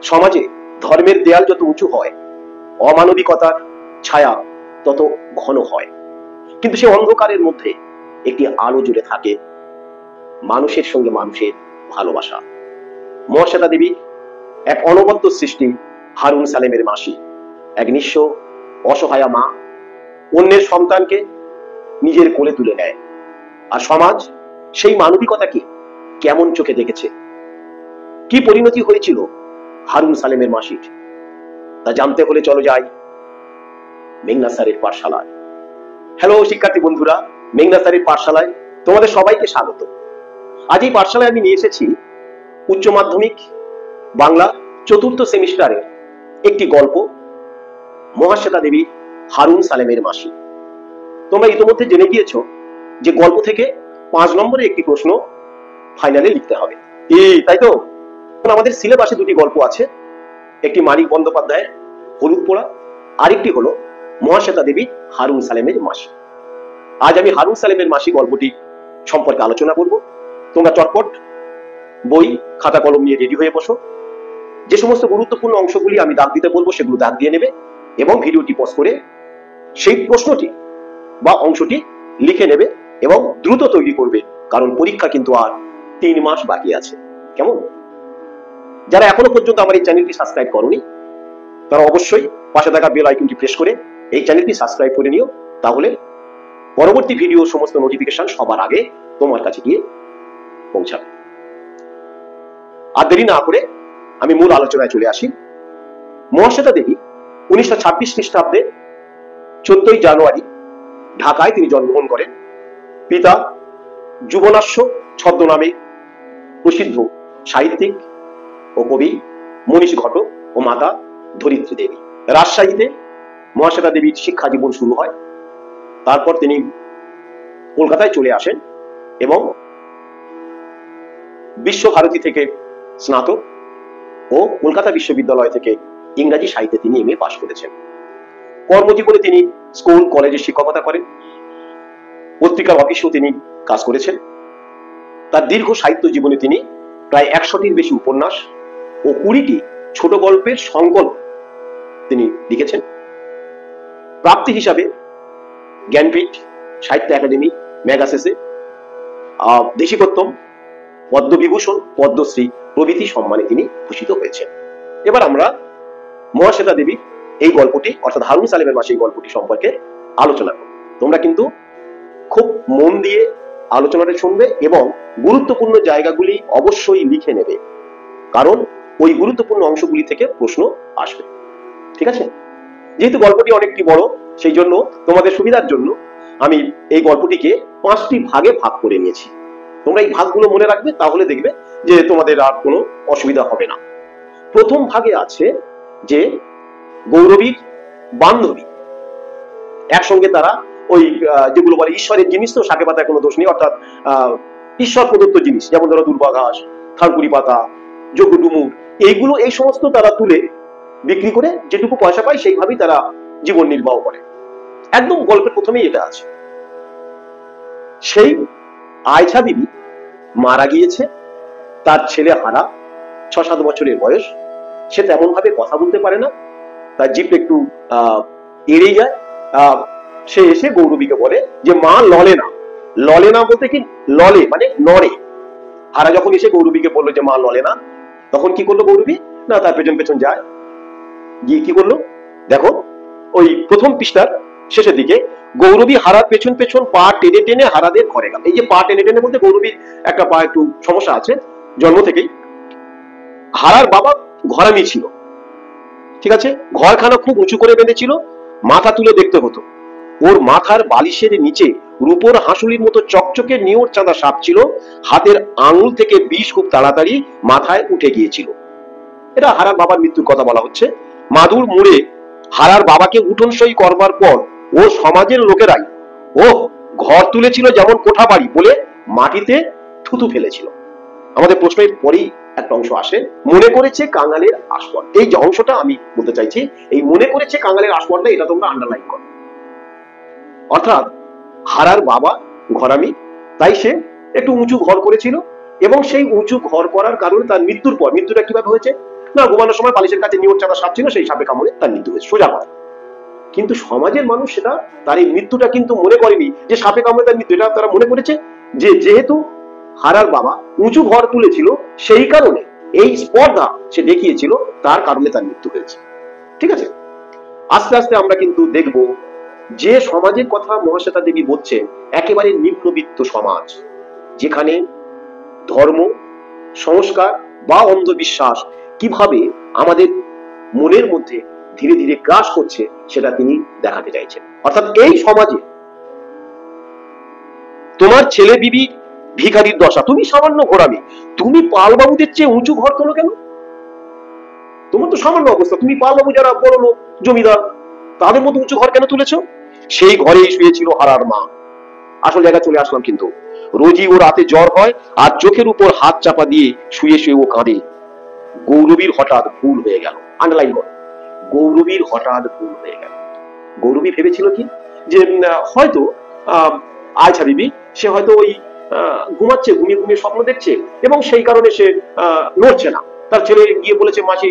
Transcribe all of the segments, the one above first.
সমাজে ধর্মের দেয়াল যত উঁচু হয়, অমানবিকতার ছায়া তত ঘন হয়। কিন্তু সে অন্ধকারের মধ্যে একটি আলো জুড়ে থাকে, মানুষের সঙ্গে মানুষের ভালোবাসা। মহাশ্বেতা দেবী এক অনবদ্য সৃষ্টি, হারুন সালেমের মাসি, এক নিঃস্ব অসহায়া মা অন্যের সন্তানকে নিজের কোলে তুলে নেয়। আর সমাজ সেই মানবিকতাকে কেমন চোখে দেখেছে, কি পরিণতি হয়েছিল হারুন সালেমের মাসির, তা জানতে হলে চলো যাই মেঘনা স্যারের পাঠশালায়। হ্যালো শিক্ষার্থী বন্ধুরা, মেঘনা স্যারের পাঠশালায় তোমাদের সবাইকে স্বাগত। আজ এই পাঠশালায় আমি নিয়ে এসেছি উচ্চ মাধ্যমিক বাংলা 4th সেমিস্টারের একটি গল্প, মহাশ্বেতা দেবী হারুন সালেমের মাসি। তোমরা ইতিমধ্যে জেনে গিয়েছো যে গল্প থেকে 5 নম্বরে একটি প্রশ্ন ফাইনালে লিখতে হবে, তাই তো? আমাদের সিলেবাসে দুটি গল্প আছে, একটি মানিক বন্দ্যোপাধ্যায়ের হলুদ পোড়া, আরেকটি হলো মহাশ্বেতা দেবী হারুন সালেমের মাসি। আজ আমি হারুন সালেমের মাসি গল্পটি সম্পর্কে আলোচনা করব। তোমরা চটপট বই খাতা কলম নিয়ে রেডি হয়ে বসো। যে সমস্ত গুরুত্বপূর্ণ অংশগুলি আমি দাগ দিতে বলবো সেগুলো দাগ দিয়ে নেবে এবং ভিডিওটি পজ করে সেই প্রশ্নটি বা অংশটি লিখে নেবে এবং দ্রুত তৈরি করবে, কারণ পরীক্ষা কিন্তু আর 3 মাস বাকি আছে। কেমন? যারা এখনো পর্যন্ত আমার এই চ্যানেলটি সাবস্ক্রাইব করোনি তারা অবশ্যই পাশে থাকা বেল আইকনটি প্রেস করে এই চ্যানেলটি সাবস্ক্রাইব করে নিও, তাহলে পরবর্তী ভিডিও সমস্ত নোটিফিকেশন সবার আগে তোমার কাছে গিয়ে পৌঁছাবে। আর দেরি না করে আমি মূল আলোচনায় চলে আসি। মহাশ্বেতা দেবী 1926 খ্রিস্টাব্দে 14ই জানুয়ারি ঢাকায় তিনি জন্মগ্রহণ করেন। পিতা যুবনাশ্য ছদ্মনামে প্রসিদ্ধ সাহিত্যিক ও কবি মনীষ ঘটক ও মাতা ধরিত্রী দেবী। রাজশাহীতে মহাশ্বেতা দেবীর শিক্ষা জীবন শুরু হয়। তারপর তিনি কলকাতায় চলে আসেন এবং বিশ্বভারতী থেকে স্নাতক ও কলকাতা বিশ্ববিদ্যালয় থেকে ইংরাজি সাহিত্যে তিনি এমএ পাশ করেছেন। কর্মজীবনে তিনি স্কুল কলেজে শিক্ষকতা করেন, পত্রিকার অফিসেও তিনি কাজ করেছেন। তার দীর্ঘ সাহিত্য জীবনে তিনি প্রায় 100টির বেশি উপন্যাস ও 20টি ছোট গল্পের সংকলন তিনি লিখেছেন। প্রাপ্তি হিসাবে জ্ঞানপীঠ, সাহিত্য একাডেমি, ম্যাগাসেসে, দেশিকোত্তম, পদ্মবিভূষণ, পদ্মশ্রী প্রভৃতি সম্মানে তিনি ভূষিত হয়েছেন। এবার আমরা মহাশ্বেতা দেবী এই গল্পটি অর্থাৎ হারুন সালেমের মাসি এই গল্পটি সম্পর্কে আলোচনা করব। তোমরা কিন্তু খুব মন দিয়ে আলোচনাটা শুনবে এবং গুরুত্বপূর্ণ জায়গাগুলি অবশ্যই লিখে নেবে, কারণ ওই গুরুত্বপূর্ণ অংশগুলি থেকে প্রশ্ন আসবে। ঠিক আছে? যেহেতু গল্পটি অনেকটি বড়, সেই জন্য তোমাদের সুবিধার জন্য আমি এই গল্পটিকে 5টি ভাগে ভাগ করে নিয়েছি। তোমরা এই ভাগগুলো মনে রাখবে, তাহলে দেখবে যে তোমাদের আর কোনো অসুবিধা হবে না। প্রথম ভাগে আছে যে গৌরবীর বান্ধবী, একসঙ্গে তারা ওই যেগুলো বলে ঈশ্বরের জিনিস, তো শাকে পাতায় কোনো দোষ নেই, অর্থাৎ ঈশ্বর প্রদত্ত জিনিস, যেমন ধরো দুর্বা ঘাস, থানকুনি পাতা, যোগ্য ডুমুর, এইগুলো এই সমস্ত তারা তুলে বিক্রি করে যেটুকু পয়সা পায় সেইভাবেই তারা জীবন নির্বাহ করে। একদম গল্পের প্রথমেই এটা আছে। সেই আয়ছা বিবি মারা গিয়েছে, তার ছেলে হারা 6-7 বছরের বয়স, সে তেমন ভাবে কথা বলতে পারে না, তার জিভ একটু এড়িয়ে যায়। সে এসে গৌরবীকে বলে যে মা ললে না। ললে না বলতে কি ললে মানে নড়ে। হারা যখন এসে গৌরবীকে বললো যে মা ললে না, তখন কি করলো গৌরবী? না, তার পেছন পেছন যায়, গিয়ে কি করলো দেখো, ওই প্রথম পৃষ্ঠার শেষের দিকে গৌরবী হারার পেছন পেছন পা টেনে টেনে হারাদের ঘরে গেল। এই যে পা টেনে টেনে বলতে গৌরবীর একটা পা একটু সমস্যা আছে জন্ম থেকেই। হারার বাবা ঘরামি ছিল, ঠিক আছে, ঘরখানা খুব উঁচু করে বেঁধেছিল, মাথা তুলে দেখতে হতো। ওর মাথার বালিশের নিচে রূপোর হাঁসুলির মতো চকচকে নিওর চাঁদা সাপ ছিল, হাতের আঙুল থেকে বিষ খুব তাড়াতাড়ি মাথায় উঠে গিয়েছিল। এটা হারার বাবার মৃত্যুর কথা বলা হচ্ছে। মাদুর মুড়ে হারার বাবাকে উঠোন সই করবার পর ও সমাজের লোকেরাই ও ঘর তুলেছিল যেমন কোঠা বাড়ি বলে মাটিতে থুতু ফেলেছিল। আমাদের প্রশ্নের পরেই একটা অংশ আসে, মনে করেছে কাঙালের আসপর্দা। এই যে অংশটা আমি বলতে চাইছি, এই মনে করেছে কাঙালের আসপর্দা, এটা তোমরা আন্ডারলাইন করো। অর্থাৎ হারার বাবা ঘরামি, তাই সে একটু উঁচু ঘর করেছিল এবং সেই উঁচু ঘর করার কারণে তার মৃত্যুর পর, মৃত্যুটা কিভাবে হয়েছে, না, ঘুমানোর সময় বালিশের কাছে নিউট চাঁদা সাপ ছিল, সেই সাপে কামড়ে তার মৃত্যু হয়েছে, সোজা কথা। কিন্তু সমাজের মানুষ সেটা, তার এই মৃত্যুটা কিন্তু মনে করেনি যে সাপে কামড়ে তার মৃত্যু, এটা তারা মনে করেছে যে যেহেতু হারার বাবা উঁচু ঘর তুলেছিল, সেই কারণে এই স্পর্ধা সে দেখিয়েছিল, তার কারণে তার মৃত্যু হয়েছে। ঠিক আছে, আস্তে আস্তে আমরা কিন্তু দেখব যে সমাজের কথা মহাশ্বেতা দেবী বলছেন, একেবারে নিম্নবিত্ত সমাজ, যেখানে ধর্ম, সংস্কার বা অন্ধবিশ্বাস কিভাবে আমাদের মনের মধ্যে ধীরে ধীরে গ্রাস করছে, সেটা তিনি দেখাতে চাইছেন। অর্থাৎ এই সমাজে তোমার ছেলে বিবি ভিখারির দশা, তুমি সামান্য ঘোরামি, তুমি পালবাবুদের চেয়ে উঁচু ঘর তোলো কেন? তোমার তো সামান্য অবস্থা, তুমি পালবাবু যারা বড় লোক, জমিদার, তাদের মতো উঁচু ঘর কেন তুলেছ? সেই ঘরেই শুয়েছিল হারার মা। আসল জায়গা চলে আসলাম কিন্তু। রোজই ও রাতে জ্বর হয় আর চোখের উপর হাত চাপা দিয়ে শুয়ে শুয়ে ও কাঁদে। গৌরবীর হঠাৎ ভুল হয়ে গেল। আন্ডারলাইন করো, গৌরবীর হঠাৎ ভুল হয়ে গেল। গৌরবী ভেবেছিল কি, যে হয়তো আয়ছা বিবি সে হয়তো ওই ঘুমাচ্ছে, ঘুমিয়ে ঘুমিয়ে স্বপ্ন দেখছে, এবং সেই কারণে সে নড়ছে না। তার ছেলে গিয়ে বলেছে মাসি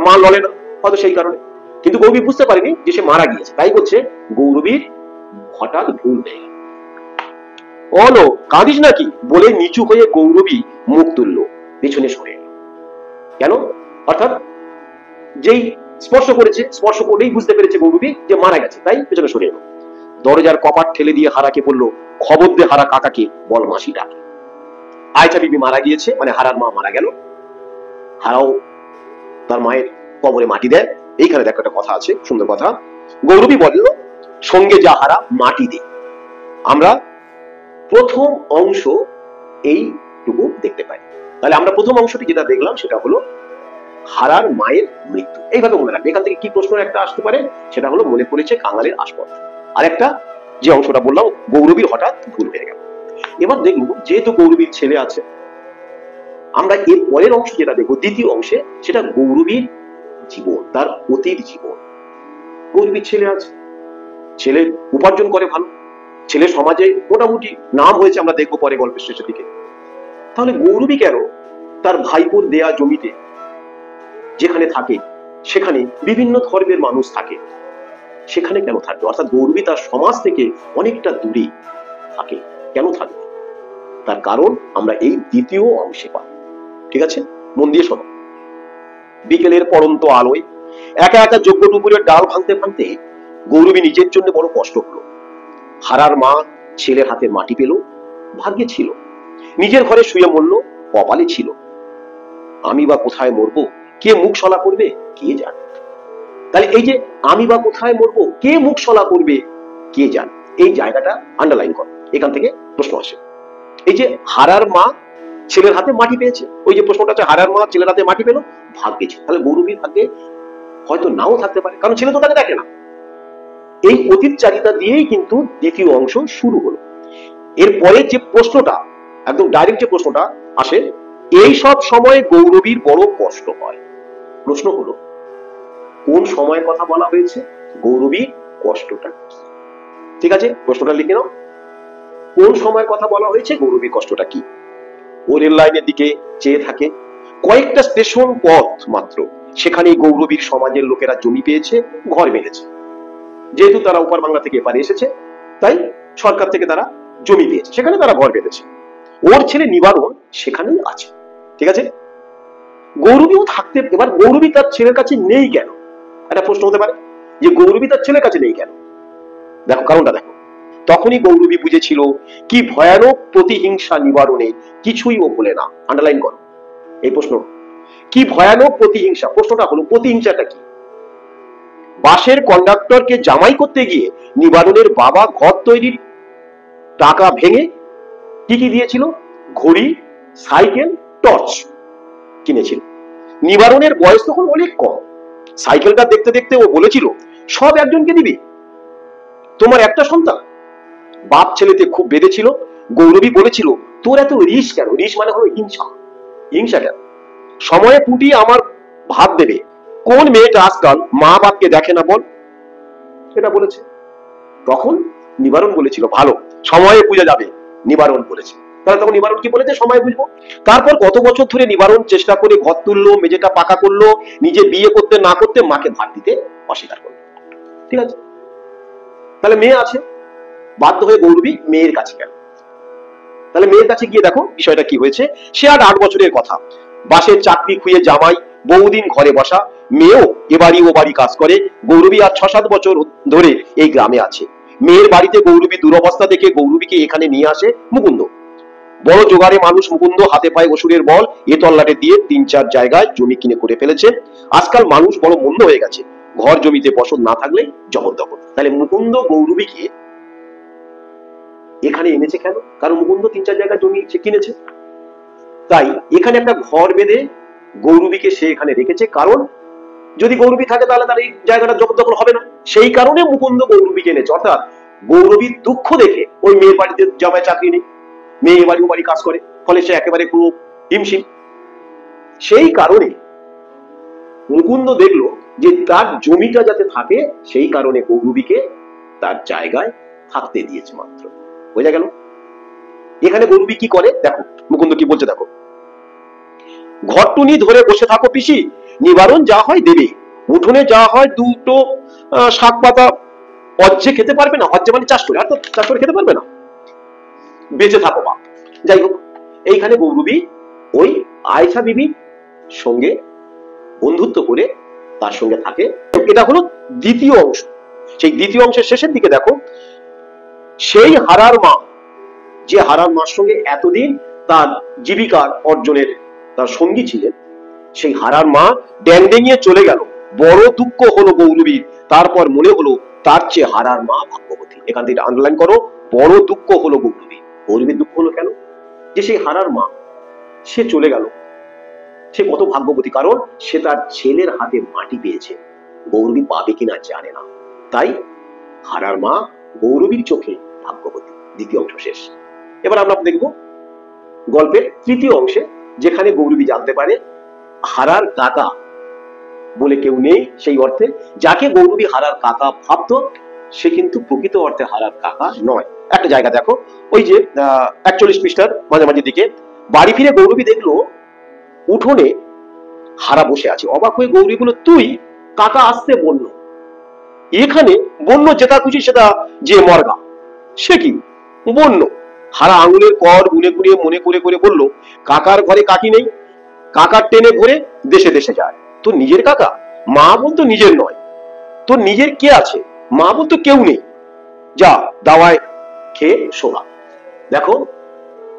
মা লড়ে না, হয়তো সেই কারণে। কিন্তু গৌরবী বুঝতে পারেনি যে সে মারা গিয়েছে, তাই বলছে গৌরবীর হঠাৎ ভুল হয়ে গেল। অলো কাঁদিস নাকি বলে নিচু হয়ে গৌরবী মুখ তুলল, পেছনে সরে এলো। কেন? অর্থাৎ যেই স্পর্শ করেছে, স্পর্শ করলেই বুঝতে পেরেছে গৌরবী যে মারা গেছে, তাই পেছনে সরে এলো। দরজার কপাট ঠেলে দিয়ে হারাকে বলল, খবর দে হারা কাকাকে, বল মাসি ডাকে। আয়ছা বিবি মারা গিয়েছে, মানে হারার মা মারা গেল। হারাও তার মায়ের কবরে মাটি দেয়। এইখানে দেখো একটা কথা আছে, সুন্দর কথা। গৌরবী বলল, সঙ্গে যা হারা মাটি দে। আমরা প্রথম অংশ এইটুকু দেখতে পাই। তাহলে আমরা প্রথম অংশটি যেটা দেখলাম সেটা হলো হারার মায়ের মৃত্যু। এইভাবে মনে রাখবে। এখান থেকে কি প্রশ্ন একটা আসতে পারে, সেটা হলো মনে পড়েছে কাঙালের আসপত্র। আর একটা যে অংশটা বললাম, গৌরবীর হঠাৎ ভুল হয়ে গেল। এবার দেখবো, যেহেতু গৌরবীর ছেলে আছে, আমরা এর পরের অংশ যেটা দেখবো, দ্বিতীয় অংশে, সেটা গৌরবীর জীবন, তার অতীত জীবন। গৌরবীর ছেলে আছে, ছেলে উপার্জন করে ভালো, ছেলে সমাজে মোটামুটি নাম হয়েছে, আমরা দেখবো পরে গল্পের শেষের দিকে। তাহলে গৌরবী কেন তার ভাইপোর দেয়া জমিতে যেখানে থাকে, সেখানে বিভিন্ন ধর্মের মানুষ থাকে, সেখানে কেন থাকবে? অর্থাৎ গৌরবী তার সমাজ থেকে অনেকটা দূরে থাকে, কেন থাকবে? তার কারণ আমরা এই দ্বিতীয় অংশে পাই। ঠিক আছে, মন দিয়ে শোনো। বিকেলের পড়ন্ত আলোয় একা একা যজ্ঞ ডুবুরের ডাল ভাঙতে ভাঙতে গৌরবী নিজের জন্য বড় কষ্ট হলো। হারার মা ছেলের হাতে মাটি পেল, ভাগ্যে ছিল। নিজের ঘরে শুয়ে মরল, কপালে ছিল। আমি বা কোথায় মরবো, কে মুখ সলা করবে, কে জানে। তাহলে এই যে আমি বা কোথায় মরবো, কে মুখ সলা করবে, কে জানে, এই জায়গাটা আন্ডারলাইন করো। এখান থেকে প্রশ্ন আসে। এই যে হারার মা ছেলের হাতে মাটি পেয়েছে, ওই যে প্রশ্নটা আছে, হারার মা ছেলের হাতে মাটি পেল, ভাগ্যে ছিল। তাহলে গৌরবীর ভাগ্যে হয়তো নাও থাকতে পারে, কারণ ছেলে তো তাকে দেখে না। এই অতীত চারিতা দিয়েই কিন্তু দ্বিতীয় অংশ শুরু হলো। এরপরে যে প্রশ্নটা, একদম ডাইরেক্ট যে প্রশ্নটা আসে, এই সব সময় গৌরবীর বড় কষ্ট হয়। প্রশ্ন হলো, কোন সময়ের কথা বলা হয়েছে, গৌরবীর কষ্টটা কি? ঠিক আছে, প্রশ্নটা লিখে নাও। কোন সময়ের কথা বলা হয়েছে, গৌরবীর কষ্টটা কি? ও রেল লাইনের দিকে চেয়ে থাকে। কয়েকটা স্টেশন পথ মাত্র, সেখানেই গৌরবীর সমাজের লোকেরা জমি পেয়েছে, ঘর বেঁধেছে। যেহেতু তারা উপর বাংলা থেকে এপারে এসেছে, তাই সরকার থেকে তারা জমি পেয়েছে, সেখানে তারা ঘর বেঁধেছে। ওর ছেলে নিবারণ সেখানেই আছে। ঠিক আছে, গৌরবীও থাকতে। এবার গৌরবী তার ছেলের কাছে নেই কেন, একটা প্রশ্ন হতে পারে যে গৌরবী তার ছেলের কাছে নেই কেন। দেখো কারণটা দেখো। তখনই গৌরবী বুঝেছিল কি ভয়ানক প্রতিহিংসা নিবারণে কিছুই ও ভোলে না। আন্ডারলাইন করো এই প্রশ্ন, কি ভয়ানক প্রতিহিংসা। প্রশ্নটা হলো প্রতিহিংসাটা কি? বাসের কন্ডাক্টরকে জামাই করতে গিয়ে নিবারণের বাবা ঘর তৈরির টাকা ভেঙে কি কি দিয়েছিল? ঘড়ি, সাইকেল, টর্চ কিনেছিল। নিবারণের বয়স তখন অনেক কম। সাইকেলটা দেখতে দেখতে ও বলেছিল, সব একজনকে দিবি, তোমার একটা সন্তান। বাপ ছেলেতে খুব বেঁধেছিল। গৌরবী বলেছিল, তোর এত রিস কেন? রিস মানে হলো হিংসা। হিংসা কেন? সময়ে পুটি আমার ভাত দেবে, কোন মেয়েটা আজকাল মা বাপকে দেখে না বল, এটা বলেছে। তখন নিবারণ বলেছিল, ভালো, সময়ে পূজা যাবে, নিবারণ বলেছে। তাহলে তখন নিবারণ কি বলেছে, সময় বুঝবো। তারপর কত বছর ধরে নিবারণ চেষ্টা করে ঘর তুললো, মেঝেটা পাকা করলো, নিজে বিয়ে করতে না করতে মাকে ভাত দিতে অস্বীকার করলো। ঠিক আছে, তাহলে মেয়ে আছে, বাধ্য হয়ে গৌরবী মেয়ের কাছে গেল। তাহলে মেয়ের কাছে গিয়ে দেখো বিষয়টা কি হয়েছে। সে আর 8 বছরের কথা, বাসের চাকরি খুঁয়ে জামাই, বহুদিন ঘরে বসা, মেয়েও এবাড়ি ও বাড়ি কাজ করে। গৌরবী আর 6-7 বছর ধরে এই গ্রামে আছে। মেয়ের বাড়িতে গৌরবী দুরবস্থা দেখে গৌরবীকে এখানে নিয়ে আসে মুকুন্দ। বড় জোগাড়ে মানুষ মুকুন্দ, হাতে পায়ে অসুরের বল, এ তল্লাটে দিয়ে 3-4 জায়গায় জমি কিনে করে ফেলেছে। আজকাল মানুষ বড় মন্দ হয়ে গেছে, ঘর জমিতে ফসল না থাকলে জবরদখল। তাহলে মুকুন্দ গৌরবীকে এখানে এনেছে কেন? কারণ মুকুন্দ 3-4 জায়গায় জমি সে কিনেছে, তাই এখানে একটা ঘর বেঁধে গৌরবীকে সে এখানে রেখেছে। কারণ যদি গৌরবী থাকে তাহলে তার এই জায়গাটা জবরদখল হবে না, সেই কারণে মুকুন্দ গৌরবীকে এনেছে। অর্থাৎ গৌরবীর দুঃখ দেখে ওই মেয়ের বাড়িতে জামাই চাকরি নেই, মেয়ে বাড়ি ও বাড়ি কাজ করে, ফলে সে একেবারে পুরো হিমশিম। সেই কারণে মুকুন্দ দেখলো যে তার জমিটা যাতে থাকে, সেই কারণে গৌরবীকে তার জায়গায় থাকতে দিয়েছে মাত্র। বোঝা গেল? এখানে গৌরবী কি করে দেখো, মুকুন্দ কি বলছে দেখো। ঘরটুনি ধরে বসে থাকো পিসি, নিবারণ যা হয় দেবে, উঠোনে যা হয় দুটো শাক পাতা অজ্জে খেতে পারবে না, অজ্জে মানে চাষ করে, আর তো চাষ করে খেতে পারবে না, বেঁচে থাকো মা। যাই হোক, এইখানে গৌরবী ওই আয়েশা বিবির সঙ্গে বন্ধুত্ব করে তার সঙ্গে থাকে। এটা হলো দ্বিতীয় অংশ। সেই দ্বিতীয় অংশের শেষের দিকে দেখো, সেই হারার মা, যে হারার মার সঙ্গে এতদিন তার জীবিকার অর্জনের তার সঙ্গী ছিলেন, সেই হারার মা ড্যাংডেঙিয়ে চলে গেল। বড় দুঃখ হলো গৌরবীর। তারপর মনে হলো তার চেয়ে হারার মা ভাগ্যবতী। এখান থেকে আন্ডারলাইন করো, বড় দুঃখ হলো গৌরবীর। গৌরবীর দুঃখ হলো কেন? যে সেই হারার মা সে চলে গেল, সে কত ভাগ্যবতী, কারণ সে তার ছেলের হাতে মাটি পেয়েছে, গৌরবী পাবে কিনা জানে না। তাই হারার মা গৌরবীর চোখে ভাগ্যবতী। দ্বিতীয় অংশ শেষ। এবার আমরা দেখব গল্পের তৃতীয় অংশে, যেখানে গৌরবী জানতে পারে হারার কাকা বলে কেউ নেই। সেই অর্থে যাকে গৌরবী হারার কাকা ভাবতো, সে কিন্তু প্রকৃত অর্থে হারার কাকা নয়। একটা জায়গা দেখো, ওই যে 41 পৃষ্ঠার মাঝামাঝি দিকে, বাড়ি ফিরে গৌরবী দেখলো উঠোনে হারা বসে আছে। অবাক হয়ে গৌরী বলল, তুই? কাকা আসতে বলল। এখানে বন্য যেটা খুশি সেটা যে মর্গা, সে কি বন্য? হারা আঙুলের কর গুনে গুনে মনে করে করে বলল, কাকার ঘরে কাকি নেই, কাকার টেনে ঘুরে দেশে দেশে যায়। তোর নিজের কাকা? মা বলতো নিজের নয়। তোর নিজের কে আছে? মা বলতো কেউ নেই। যা দাওয়ায় খেয়ে শোনা। দেখো,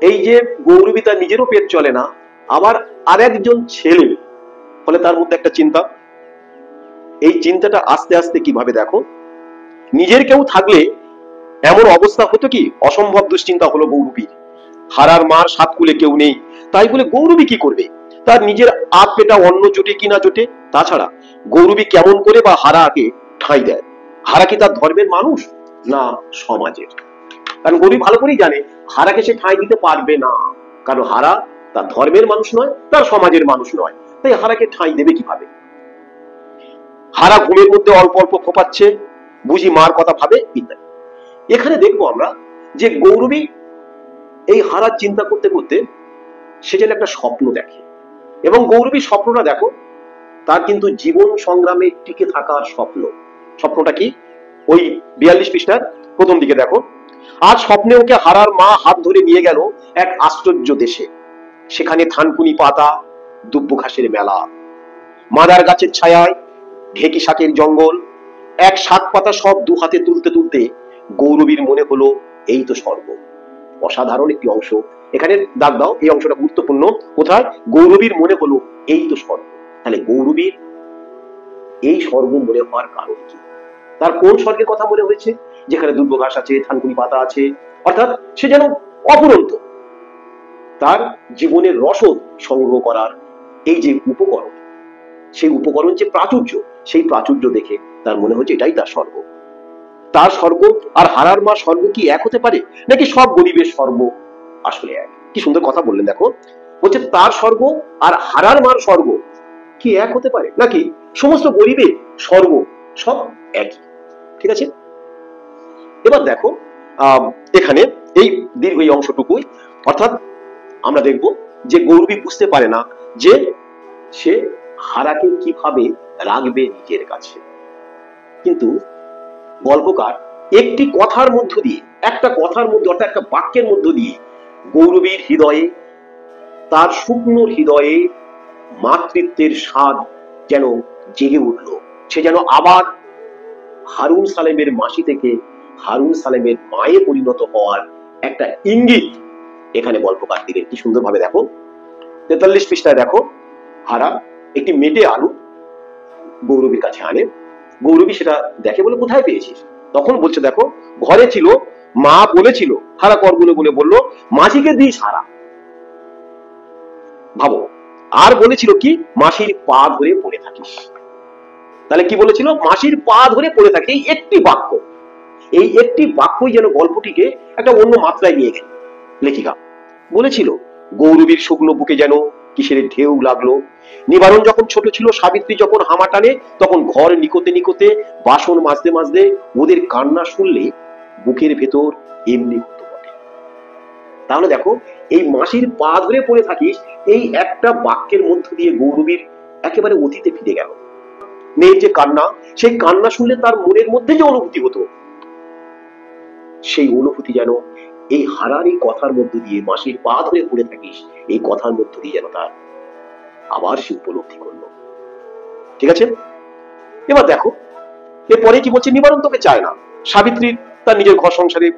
এই যে গৌরবী তার নিজেরও পেট চলে না, আবার আর একজন ছেলে, ফলে তার মধ্যে একটা চিন্তা। এই চিন্তাটা আস্তে আস্তে কিভাবে দেখো, নিজের কেউ থাকলে এমন অবস্থা হতো কি, অসম্ভব দুশ্চিন্তা হলো গৌরবীর। হারার মার সাত কুলে কেউ নেই, তাই বলে গৌরবী কি করবে? তার নিজের আধ পেটা অন্ন জোটে কি না জোটে? তাছাড়া গৌরবী কেমন করে বা হারাকে ঠাঁই দেয়? হারা কি তার ধর্মের মানুষ না সমাজের? কারণ গৌরী ভালো করেই জানে হারাকে সে ঠাঁই দিতে পারবে না, কারণ হারা তার ধর্মের মানুষ নয়, তার সমাজের মানুষ নয়। তাই হারাকে ঠাঁই দেবে কিভাবে? হারা ঘুমের মধ্যে অল্প অল্প ফোপাচ্ছে, বুঝি মার কথা ভাবে ইত্যাদি। এখানে দেখবো আমরা যে গৌরবী এই হারার চিন্তা করতে করতে সে যেন একটা স্বপ্ন দেখে, এবং গৌরবী স্বপ্নটা দেখো, তার কিন্তু জীবন সংগ্রামে টিকে থাকার স্বপ্ন। স্বপ্নটা কি? ওই 42 পৃষ্ঠার প্রথম দিকে দেখো, আজ স্বপ্নে ওকে হারার মা হাত ধরে নিয়ে গেল এক আশ্চর্য দেশে। সেখানে থানকুনি পাতা, দুব্ব ঘাসের মেলা, মাদার গাছের ছায়ায় ঢেকি শাকের জঙ্গল, এক শাক পাতা সব দু হাতে তুলতে তুলতে গৌরবীর মনে হলো এই তো স্বর্গ। অসাধারণ একটি অংশ, এখানে দাগ দাও, এই অংশটা গুরুত্বপূর্ণ। কোথায়? গৌরবীর মনে হলো এই তো স্বর্গ। তাহলে গৌরবীর এই স্বর্গ মনে হওয়ার কারণ কি? তার কোন স্বর্গের কথা মনে হয়েছে? যেখানে দুব্ব ঘাস আছে, থানকুনি পাতা আছে, অর্থাৎ সে যেন অপুরন্ত। তার জীবনের রসদ সংগ্রহ করার এই যে উপকরণ, সেই উপকরণ যে প্রাচুর্য, সেই প্রাচুর্য দেখে তার মনে হচ্ছে এটাই তার স্বর্গ। তার স্বর্গ আর হারার মা স্বর্গ কি এক হতে পারে? নাকি সব গরিবের স্বর্গ আসলে এক? কি সুন্দর কথা বললেন দেখো, বলছে তার স্বর্গ আর হারার মার স্বর্গ কি এক হতে পারে, নাকি সমস্ত গরিবের স্বর্গ সব একই? ঠিক আছে, এবার দেখো এখানে এই দীর্ঘ এই অংশটুকুই অর্থাৎ আমরা দেখব যে গৌরবী বুঝতে পারে না যে সে হারাকে কিভাবে রাখবে নিজের কাছে, কিন্তু গল্পকার একটি কথার মধ্য দিয়ে, একটা কথার মধ্যে অর্থাৎ একটা বাক্যের মধ্য দিয়ে গৌরবীর হৃদয়ে, তার শুকনো হৃদয়ে মাতৃত্বের স্বাদ যেন জেগে উঠল। সে যেন আবার হারুন সালেমের মাসি থেকে হারুন সালেমের মায়ে পরিণত হওয়ার একটা ইঙ্গিত এখানে গল্পকার দিলেন। কি সুন্দরভাবে দেখো, 43 পৃষ্ঠায় দেখো, হারা একটি মেটে আলু গৌরবীর কাছে আনে। গৌরবী সেটা দেখে বলে, কোথায় পেয়েছিস? তখন বলছে, দেখো ঘরে ছিল, মা বলেছিল। হারা করগুলো বলে বলল, মাসিকে দিস হারা। ভাবো, আর বলেছিল কি, মাসির পা ধরে পড়ে থাকিস। তাহলে কি বলেছিল? মাসির পা ধরে পড়ে থাকে। এই একটি বাক্য, এই একটি বাক্যই যেন গল্পটিকে একটা অন্য মাত্রায় নিয়ে গেল লেখিকা। বলেছিল, গৌরবীর শুকনো বুকে যেন কিসের ঢেউ লাগলো। নিবারণ যখন ছোট ছিল, সাবিত্রী যখন হামা টানে, তখন ঘর নিকোতে নিকোতে, বাসন মাজতে মাজতে ওদের কান্না শুনলে বুকের ভেতর এমনি হতো বটে। তাহলে দেখো, এই মাসির পা ধরে পড়ে থাকিস, এই একটা বাক্যের মধ্য দিয়ে গৌরবীর একেবারে অতীতে ফিরে গেল। মেয়ের যে কান্না, সেই কান্না শুনলে তার মনের মধ্যে যে অনুভূতি হতো, সেই অনুভূতি যেন এই হারার এই কথার মধ্য দিয়ে, মাসির পা ধরে পড়ে থাকিস, এই কথার মধ্য দিয়ে যেন তার আবার সে উপলব্ধি করলো। ঠিক আছে, এবার দেখো এরপরে কি বলছে, নিবারণ তোকে চায় না, সাবিত্রীর তার নিজের ঘর সংসারে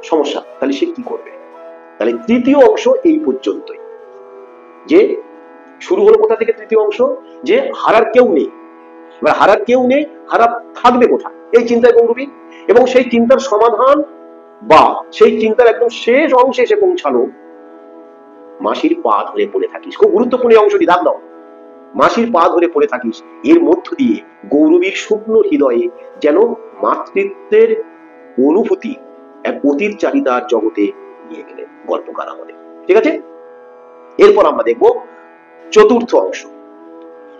সমস্যা, তাহলে সে কি করবে? তাহলে তৃতীয় অংশ এই পর্যন্তই। যে শুরু হলো কোথা থেকে? তৃতীয় অংশ, যে হারার কেউ নেই। এবার হারার কেউ নেই, হারা থাকবে কোথায়, এই চিন্তায় গৌরবী। এবং সেই চিন্তার সমাধান বা সেই চিন্তার একদম শেষ অংশে এসে পৌঁছালো, মাসির পা ধরে পড়ে থাকিস। খুব গুরুত্বপূর্ণ অংশটি, দাগ দাও, মাসির পা ধরে পড়ে থাকিস। এর মধ্য দিয়ে গৌরবীর শুকনো হৃদয়ে যেন মাতৃত্বের অনুভূতি এক অতীত চাহিদার জগতে নিয়ে গেলেন গল্পকার আমাদের। ঠিক আছে, এরপর আমরা দেখব চতুর্থ অংশ।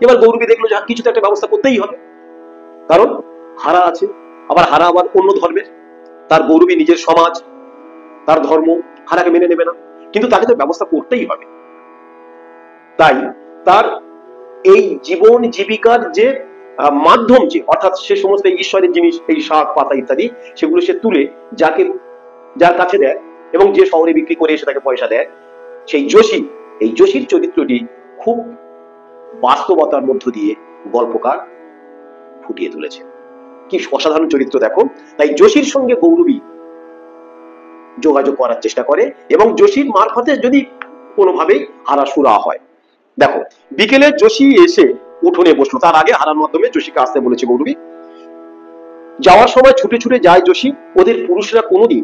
এবার গৌরবী দেখলো যে কিছু তো একটা ব্যবস্থা করতেই হবে, কারণ হারা আছে, আবার হারা আবার অন্য ধর্মের, তার গৌরবী নিজের সমাজ, তার ধর্ম হারাকে মেনে নেবে না, কিন্তু তাকে তো ব্যবস্থা করতেই হবে। তাই তার এই জীবন জীবিকার যে মাধ্যম, যে অর্থাৎ সে সমস্ত ঈশ্বরের জিনিস, এই শাক পাতা ইত্যাদি, সেগুলো সে তুলে যার কাছে দেয়, এবং যে শহরে বিক্রি করে এসে তাকে পয়সা দেয়, সেই যোশী, এই যোশীর চরিত্রটি খুব বাস্তবতার মধ্য দিয়ে গল্পকার ফুটিয়ে তুলেছে। কি অসাধারণ চরিত্র দেখো। তাই যোশীর সঙ্গে গৌরবী যোগাযোগ করার চেষ্টা করে, এবং যোশীর মারফতে যদি কোনোভাবেই হারা সুরা হয়। দেখো, বিকেলে যোশী এসে উঠোনে বসলো, তার আগে হারার মাধ্যমে যোশীকে আসতে বলেছে গৌরবী। যাওয়ার সময় ছুটে ছুটে যায় যোশী। ওদের পুরুষরা কোনোদিন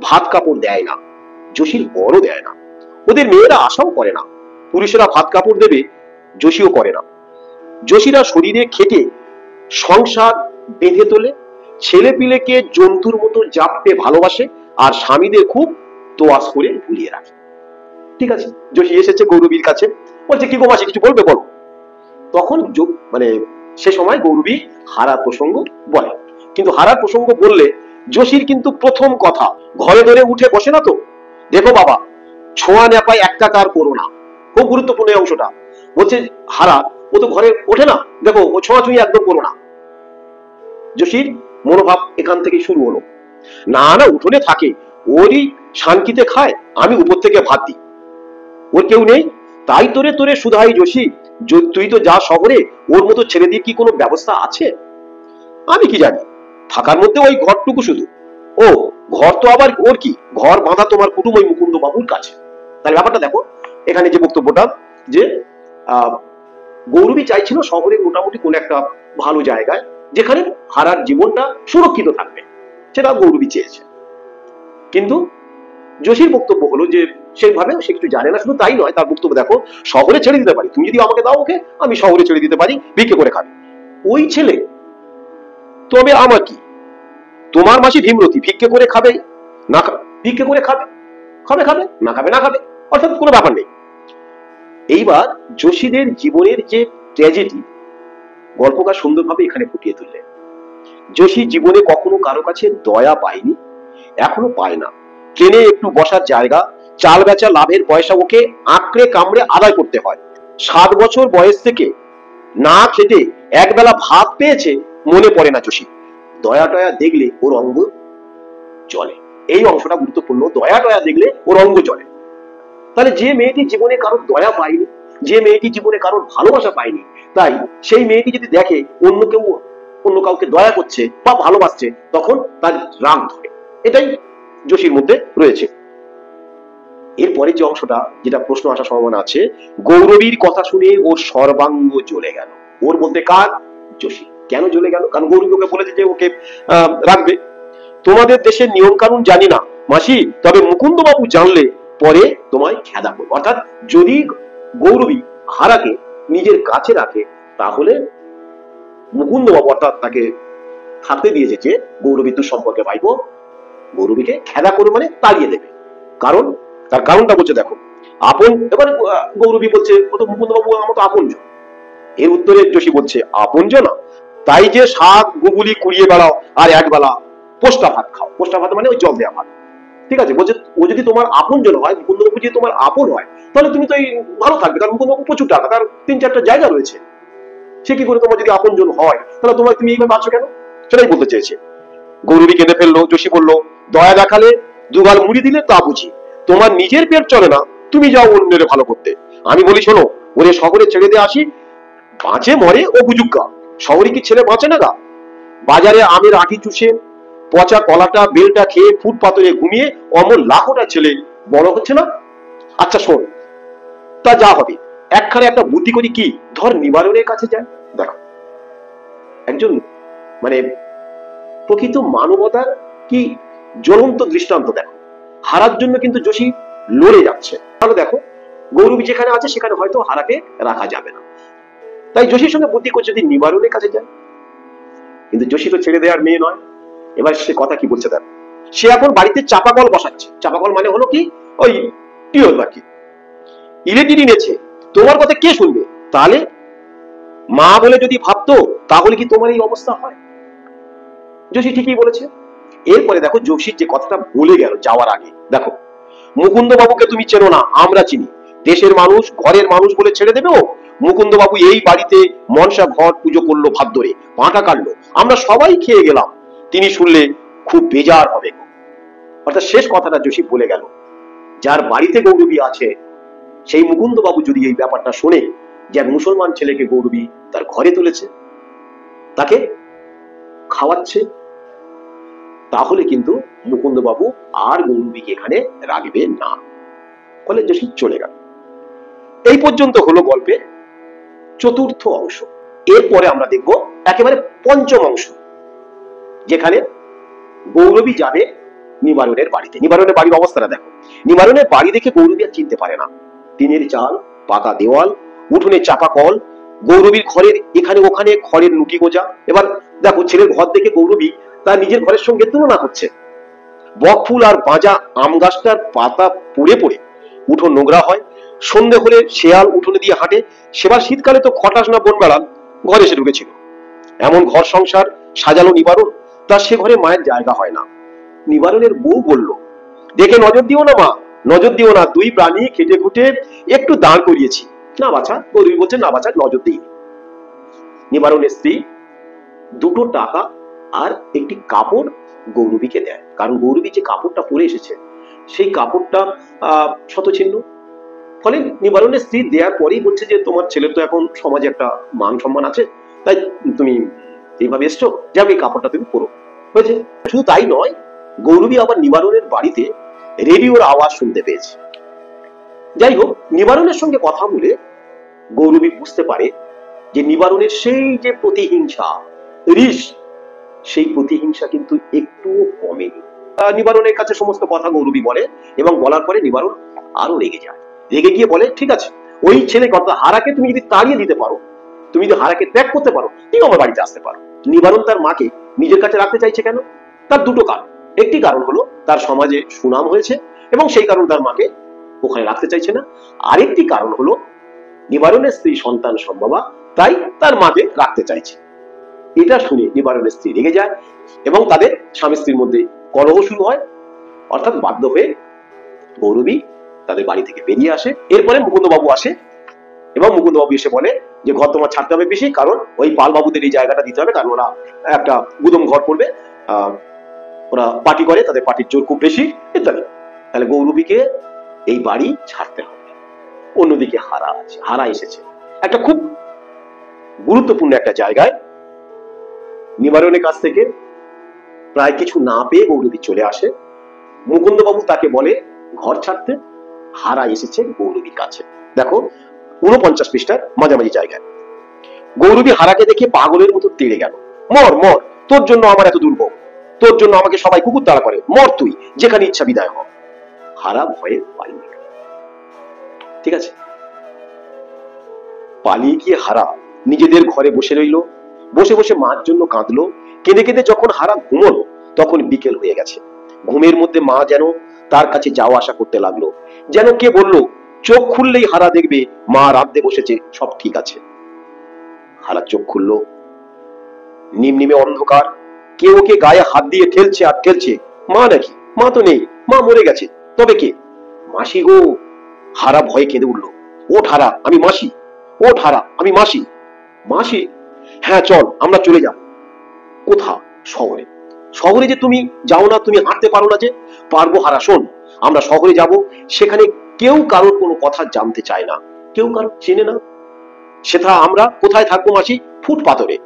ভাত কাপড় দেয় না, যোশীর বড় দেয় না, ওদের মেয়েরা আশাও করে না পুরুষেরা ভাত কাপড় দেবে, যোশীও করে না। যোশীরা শরীরে খেটে সংসার বেঁধে তোলে, ছেলে পিলেকে জন্তুর মতো জাপটে ভালোবাসে, আর স্বামীদের খুব তোয়াজ করে ভুলিয়ে রাখে। ঠিক আছে, যোশী এসেছে গৌরবীর কাছে, বলছে, কি গো মাসি, কিছু বলবে বলো। তখন সে সময় গৌরবী হারার প্রসঙ্গ বলে, কিন্তু হারার প্রসঙ্গ বললে যোশীর কিন্তু প্রথম কথা, ঘরে ধরে উঠে বসে না তো, দেখো বাবা, ছোঁয়া নেপায় একটা কার করো না। খুব গুরুত্বপূর্ণ অংশটা বলছে, হারা ও তো ঘরে ওঠে না, দেখো ও ছোঁয়াছুঁয়ি একদম করো না। যোশীর মনোভাব এখান থেকে শুরু হলো, না না উঠোনে থাকে, ওরই শান্তিতে খায়, আমি উপর থেকে ভাত দিই, ওর কেউ নেই, তাই তোরে তোরে শুধাই যোশী, তুই তো যা শহরে, ওর মতো ছেলেদের কি কোনো ব্যবস্থা আছে? আমি কি জানি, থাকার মধ্যে ওই ঘরটুকু শুধু। ও ঘর তো আবার ওর কি, ঘর বাঁধা তোমার কুটুম ওই মুকুন্দ বাবুর কাছে। তাহলে ব্যাপারটা দেখো, এখানে যে বক্তব্যটা, যে গৌরবী চাইছিল শহরে মোটামুটি কোন একটা ভালো জায়গায়, যেখানে হারার জীবনটা সুরক্ষিত থাকবে, সেটা গৌরবী চেয়েছে। কিন্তু যোশীর বক্তব্য হলো যে সেইভাবে সে কিছু জানে না। শুধু তাই নয়, তার বক্তব্য দেখো, শহরে ছেড়ে দিতে পারি, তুমি যদি আমাকে দাও ওকে, আমি শহরে ছেড়ে দিতে পারি, ভিক্ষে করে খাবে। ওই ছেলে, তবে আমার কি, তোমার মাসি ভীমরতি, ভিক্ষে করে খাবে না, ভিক্ষে করে খাবে, খাবে খাবে, না খাবে না খাবে, অর্থাৎ কোনো ব্যাপার নেই। এইবার যোশীদের জীবনের যে ট্র্যাজেডি গল্পকার সুন্দরভাবে এখানে ফুটিয়ে তুললেন। যোশী জীবনে কখনো কারো কাছে দয়া পায়নি, এখনো পায় না। ট্রেনে একটু বসার জায়গা, চাল বেচা লাভের পয়সা ওকে আঁকড়ে কামড়ে আদায় করতে হয়। 7 বছর বয়স থেকে না খেটে একবেলা ভাত পেয়েছে মনে পড়ে না যোশী। দয়া টয়া দেখলে ওর অঙ্গ চলে। এই অংশটা গুরুত্বপূর্ণ, দয়া টয়া দেখলে ওর অঙ্গ চলে। তাহলে যে মেয়েটি জীবনে কারোর দয়া পায়নি, যে মেয়েটি জীবনে কারোর ভালোবাসা পায়নি, তাই সেই মেয়েটি যদি দেখে অন্য কাউকে দয়া করছে বা ভালোবাসছে, তখন তার রাগ ধরে। এটাই যোশীর মধ্যে রয়েছে। এরপরে যে অংশটা, যেটা প্রশ্ন আসার সম্ভাবনা আছে, গৌরবীর কথা শুনে ওর সর্বাঙ্গ জ্বলে গেল। ওর বলতে কার? যোশী। কেন জ্বলে গেল? কারণ গৌরবী ওকে বলেছে যে ওকে রাখবে। তোমাদের দেশের নিয়ম কানুন জানি না মাসি, তবে মুকুন্দ বাবু জানলে পরে তোমায় খেদা করবে। অর্থাৎ যদি গৌরবী হারাকে নিজের কাছে রাখে, তাহলে মুকুন্দ বাবু অর্থাৎ তাকে থাকতে দিয়েছে যে গৌরবী দুঃসম্পর্কে ভাইবো, গৌরবীকে খেদা করে মানে তাড়িয়ে দেবে। কারণ তার কারণটা বলছে দেখো, আপন। এবার গৌরবী বলছে ও তো মুকুন্দ বাবু আমার তো আপনজন। এর উত্তরে যোশী বলছে আপনজন না, তাই যে শাক গুগুলি কুড়িয়ে বেড়াও আর একবেলা পোস্টা ভাত খাও। পোস্টা ভাত মানে ওই জল দেওয়া ভাত, ঠিক আছে। বলছে ও যদি তোমার আপনজন হয়, মুকুন্দ বাবু যদি তোমার আপন হয়, তাহলে তুমি তো এই ভালো থাকবে, কারণ মুকুন্দ বাবু প্রচুর টাকা, তার 3-4টা জায়গা রয়েছে। সে কি করে তোমার যদি আপনজন হয়, তাহলে তোমার তুমি এইভাবে আছো কেন? সেটাই বলতে চেয়েছে। গৌরবী কেঁদে ফেললো। যোশী বলল, দয়া দেখালে দুগাল মুড়ি দিলে তা বুঝি, তোমার নিজের পেট চলে না, তুমি যাও অন্যের ভালো করতে। আমি বলি শোনো, ওরে শহরে ছেড়ে দিয়ে আসি, বাঁচে মরে ও বুজুগ্গা। শহরে কি ছেলে বাঁচে না গা? বাজারে আমের আঁটি চুষে পচা কলাটা বেলটা খেয়ে ফুট পাথরে ঘুমিয়ে অমর লাখোটা ছেলে বড় হচ্ছে না? আচ্ছা শোন, তা যা হবে একখানে একটা বুদ্ধি করি, কি ধর নিবারণের কাছে যায়। দেখো একজন মানে প্রকৃত মানবতার কি জ্বলন্ত দৃষ্টান্ত। দেখো হারার জন্য কিন্তু যোশী লড়ে যাচ্ছে। তাহলে দেখো গৌরবী যেখানে আছে সেখানে হয়তো হারাকে রাখা যাবে না, তাই যোশীর সঙ্গে বুদ্ধি করছে যদি নিবারণের কাছে যায়। কিন্তু যোশী তো ছেড়ে দেওয়ার মেয়ে নয়। এবার সে কথা কি বলছে দেখো, সে এখন বাড়িতে চাপা কল বসাচ্ছে। চাপা কল মানে হলো কি, ওই টিউল আর কি, ইলেকট্রিক এনেছে। তোমার কথা কে শুনবে? তাহলে মা বলে যদি ভাবতো, তাহলে কি তোমার এই অবস্থা হয়? যোশী ঠিকই বলেছে। এরপরে দেখো যোশীর যে কথাটা বলে গেল যাওয়ার আগে, দেখো মুকুন্দ বাবুকে তুমি চেনো না, আমরা চিনি। দেশের মানুষ, ঘরের মানুষ বলে ছেড়ে দেবে ও? মুকুন্দ বাবু এই বাড়িতে মনসা ঘর পুজো করলো ভাত ধরে, পাঁটা কাটলো, আমরা সবাই খেয়ে গেলাম, তিনি শুনলে খুব বেজার হবে। অর্থাৎ শেষ কথাটা যোশী বলে গেল, যার বাড়িতে গৌরবী আছে সেই মুকুন্দ বাবু যদি এই ব্যাপারটা শোনে যে এক মুসলমান ছেলেকে গৌরবী তার ঘরে তুলেছে, তাকে খাওয়াচ্ছে, তাহলে কিন্তু মুকুন্দ বাবু আর গৌরবীকে এখানে রাখবে না। ফলে যোশী চলে গেল। এই পর্যন্ত হলো গল্পের চতুর্থ অংশ। এরপরে আমরা দেখব একেবারে পঞ্চম অংশ, যেখানে গৌরবী যাবে নিবারণের বাড়িতে। নিবারণের বাড়ির অবস্থাটা দেখো। নিবারণের বাড়ি দেখে গৌরবী আর চিনতে পারে না। টিনের চাল, পাকা দেওয়াল, উঠোনে চাপা কল, গৌরবীর ঘরের এখানে ওখানে খড়ের নুটি গোজা। এবার দেখো ছেলের ঘর দেখে গৌরবী তার নিজের ঘরের সঙ্গে তুলনা করছে। বকফুল আর বাঁজা আম গাছটার পাতা পুড়ে পড়ে উঠোন নোংরা হয়। সন্ধে হলে শেয়াল উঠোনে দিয়ে হাঁটে। সেবার শীতকালে তো খটাস না বন বেড়াল ঘরে এসে ঢুকেছিল। এমন ঘর সংসার সাজালো নিবারণ, তার সে ঘরে মায়ের জায়গা হয় না। নিবারণের বউ বলল, দেখে নজর দিও না মা, নজর দিও না, দুই প্রাণী খেটে খুঁটে একটু দাঁড় করিয়েছি। না বাছা, গৌরবী বলছে না বাছা, নজর দিই। নিবারণের স্ত্রী 2টো টাকা আর একটি কাপড় গৌরবীকে দেয়, কারণ গৌরবী যে কাপড়টা পরে এসেছে সেই কাপড়টা শতছিন্ন। ফলে নিবারণের স্ত্রী দেওয়ার পরেই বলছে যে তোমার ছেলের তো এখন সমাজে একটা মান সম্মান আছে, তাই তুমি এইভাবে এসছো, যাবে এই কাপড়টা তুমি পরো। হয়েছে। শুধু তাই নয়, গৌরবী আবার নিবারণের বাড়িতে রেডিওর আওয়াজ শুনতে পেয়েছে। যাই হোক, নিবারণের সঙ্গে কথা বলে গৌরবী বুঝতে পারে যে নিবারণের সেই যে প্রতিহিংসা, রিস, সেই প্রতিহিংসা কিন্তু একটুও কমেনি। নিবারণের কাছে সমস্ত কথা গৌরবী বলে, এবং বলার পরে নিবারণ আরো রেগে যায়। রেগে গিয়ে বলে, ঠিক আছে, ওই ছেলে কথা হারাকে তুমি যদি তাড়িয়ে দিতে পারো, তুমি যদি হারাকে ত্যাগ করতে পারো, তুমি আমার বাড়িতে আসতে পারো। নিবারণ তার মাকে নিজের কাছে রাখতে চাইছে কেন? তার 2টো কারণ। একটি কারণ হলো তার সমাজে সুনাম হয়েছে এবং সেই কারণ তার মাকে ওখানে রাখতে চাইছে না। আরেকটি কারণ হলো নিবারণের স্ত্রী সন্তান সম্ভবা, তাই তার মাকে রাখতে চাইছে। এটা শুনে নিবারণের স্ত্রী রেগে যায় এবং তাদের স্বামী স্ত্রীর মধ্যে কলহ শুরু হয়। অর্থাৎ বাধ্য হয়ে গৌরবী তাদের বাড়ি থেকে বেরিয়ে আসে। এরপরে মুকুন্দবাবু আসে এবং মুকুন্দবাবু এসে বলে যে ঘর তোমার ছাড়তে হবে বেশি, কারণ ওই পাল বাবুদের এই জায়গাটা দিতে হবে, কারণ ওরা একটা গুদম ঘর করবে, ওরা পার্টি করে, তাদের পার্টির জোর খুব বেশি ইত্যাদি। তাহলে গৌরবীকে এই বাড়ি ছাড়তে হবে। অন্যদিকে হারা আছে, হারা এসেছে একটা খুব গুরুত্বপূর্ণ একটা জায়গায়। নিবারণের কাছ থেকে প্রায় কিছু না পেয়ে গৌরবী চলে আসে। মুকুন্দবাবু তাকে বলে ঘর ছাড়তে। হারা এসেছে গৌরবীর কাছে। দেখো 49 পৃষ্ঠার মাঝামাঝি জায়গায় গৌরবী হারাকে দেখে পাগলের মতো তেড়ে গেল। মর মর, তোর জন্য আমার এত দুর্ভোগ, তোর জন্য আমাকে সবাই কুকুর তাড়া করে, মর তুই, যেখানে ইচ্ছা বিদায় হ। হারা ভয়ে পালিয়ে গেল। ঠিক আছে, পালিয়ে গিয়ে হারা নিজেদের ঘরে বসে রইল। বসে বসে মার জন্য কাঁদলো। কেঁদে কেঁদে যখন হারা ঘুমলো তখন বিকেল হয়ে গেছে। ঘুমের মধ্যে মা যেন তার কাছে যাওয়া আসা করতে লাগলো, যেন কে বলল চোখ খুললেই হারা দেখবে মা রাঁধতে বসেছে, সব ঠিক আছে। হারা চোখ খুললো, নিমনিমে অন্ধকার, কেউ ওকে গায়ে হাত দিয়ে ঠেলছে আর ঠেলছে। মা নাকি? মা তো নেই, মা মরে গেছে। তবে কে? মাসি গো। হারা ভয়ে কেঁদে উঠলো, ওঠ হারা, আমি মাসি। ওঠ হারা, আমি মাসি। মাসি? হ্যাঁ চল আমরা চলে যাব। কোথা? শহরে। শহরে যে তুমি যাও না, তুমি হাঁটতে পারো না যে? পারবো হারা, শোন, আমরা শহরে যাব, সেখানে কেউ কারোর কোনো কথা জানতে চায় না, কেউ কারোর চেনে না। সেটা আমরা কোথায় থাকবো মাসি? ফুটপাতরে।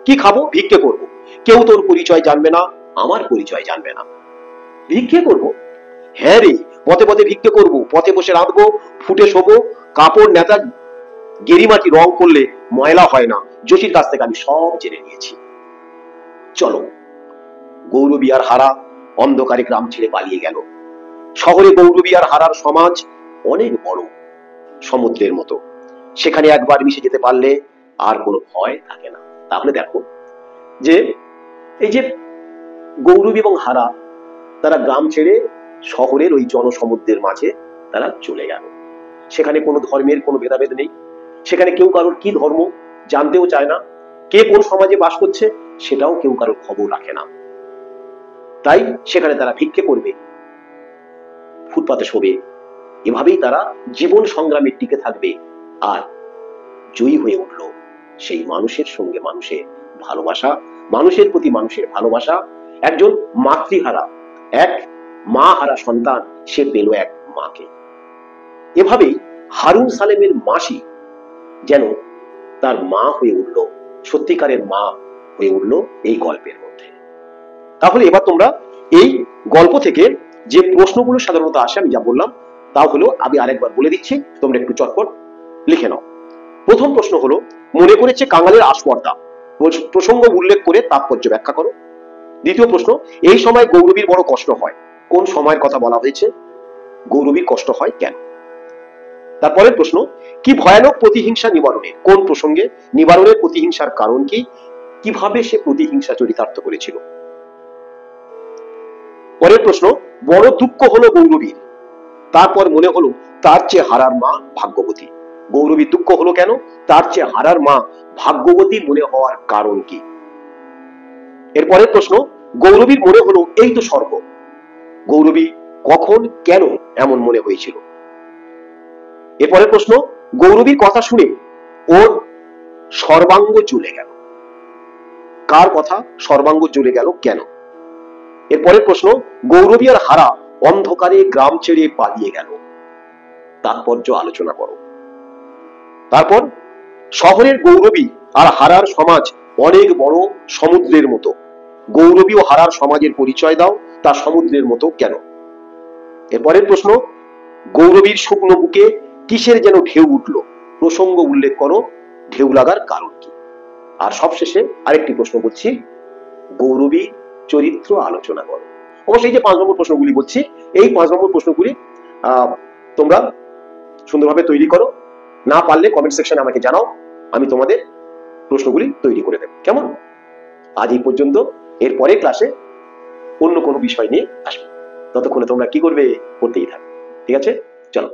কি খাবো? ভিক্ষে করব। কেউ তোর পরিচয় জানবে না, আমার পরিচয় জানবে না। ভিক্ষে করব? হ্যাঁ রে, পথে পথে ভিক্ষে করব, পথে বসে রাঁধবো, ফুটে শোবো, কাপড় নেতা গেরিমাটি রং করলে ময়লা হয় না, জসির কাছ থেকে আমি সব জেনে নিয়েছি। চলো। গৌরবী আর হারা অন্ধকারে গ্রাম ছেড়ে পালিয়ে গেল। শহরে গৌরবী আর হারার সমাজ অনেক বড়, সমুদ্রের মতো। সেখানে একবার মিশে যেতে পারলে আর কোনো ভয় থাকে না। তাহলে দেখো যে এই যে গৌরবী এবং হারা, তারা গ্রাম ছেড়ে শহরের ওই জনসমুদ্রের মাঝে তারা চলে গেল। সেখানে কোনো ধর্মের কোনো ভেদাভেদ নেই, সেখানে কেউ কারোর কি ধর্ম জানতেও চায় না, কে কোন সমাজে বাস করছে সেটাও কেউ কারোর খবর রাখে না। তাই সেখানে তারা ভিক্ষে করবে, ফুটপাতে শোবে, এভাবেই তারা জীবন সংগ্রামে টিকে থাকবে। আর জয়ী হয়ে উঠল সেই মানুষের সঙ্গে মানুষের ভালোবাসা, মানুষের প্রতি মানুষের ভালোবাসা। একজন মাতৃহারা, এক মা হারা সন্তান, সে পেল এক মাকে। এভাবেই হারুন সালেমের মাসি যেন তার মা হয়ে উঠল, সত্যিকারের মা হয়ে উঠল এই গল্পের মধ্যে। তাহলে এবার তোমরা এই গল্প থেকে যে প্রশ্নগুলো সাধারণত আসে, আমি যা বললাম তা হলো, আমি আরেকবার বলে দিচ্ছি, তোমরা একটু চটপট লিখে নাও। প্রথম প্রশ্ন হলো, মনে করেছে কাঙালের আস্পর্ধা, প্রসঙ্গ উল্লেখ করে তাৎপর্য ব্যাখ্যা করো। দ্বিতীয় প্রশ্ন, এই সময় গৌরবীর বড় কষ্ট হয়, কোন সময়ের কথা বলা হয়েছে, গৌরবীর কষ্ট হয় কেন। তারপরের প্রশ্ন, কি ভয়ানক প্রতিহিংসা নিবারণে, কোন প্রসঙ্গে, নিবারণের প্রতিহিংসার কারণ কি, কিভাবে সে প্রতিহিংসা চরিতার্থ করেছিল। পরের প্রশ্ন, বড় দুঃখ হলো গৌরবীর, তারপর মনে হলো তার চেয়ে হারার মা ভাগ্যবতী। গৌরবীর দুঃখ হলো কেন, তার চেয়ে হারার মা ভাগ্যবতী মনে হওয়ার কারণ কি। এরপরের প্রশ্ন, গৌরবীর মনে হলো এই তো স্বর্গ, গৌরবী কখন কেন এমন মনে হয়েছিল। এরপরের প্রশ্ন, গৌরবীর কথা শুনে ওর সর্বাঙ্গ জ্বলে গেল, কার কথা সর্বাঙ্গ জ্বলে গেল কেন। এরপরের প্রশ্ন, গৌরবী আর হারা অন্ধকারে গ্রাম ছেড়ে পালিয়ে গেল, তাৎপর্য আলোচনা করো। তারপর, শহরের গৌরবী আর হারার সমাজ অনেক বড়, সমুদ্রের মতো, গৌরবী ও হারার সমাজের পরিচয় দাও, তা সমুদ্রের মতো কেন। এরপরের প্রশ্ন, গৌরবীর শুকনো বুকে কিসের যেন ঢেউ উঠলো, প্রসঙ্গ উল্লেখ করো, ঢেউ লাগার কারণ কি। আর সবশেষে আরেকটি প্রশ্ন বলছি, গৌরবী চরিত্র আলোচনা করো। অবশ্যই যে 5 নম্বর প্রশ্নগুলি বলছি, এই 5 নম্বর প্রশ্নগুলি তোমরা সুন্দরভাবে তৈরি করো। না পারলে কমেন্ট সেকশনে আমাকে জানাও, আমি তোমাদের প্রশ্নগুলি তৈরি করে দেব। কেমন? আজ এই পর্যন্ত। এর পরের ক্লাসে অন্য কোনো বিষয় নিয়ে আসবো। ততক্ষণে তোমরা কি করবে? পড়তেই থাকবে। ঠিক আছে, চলো।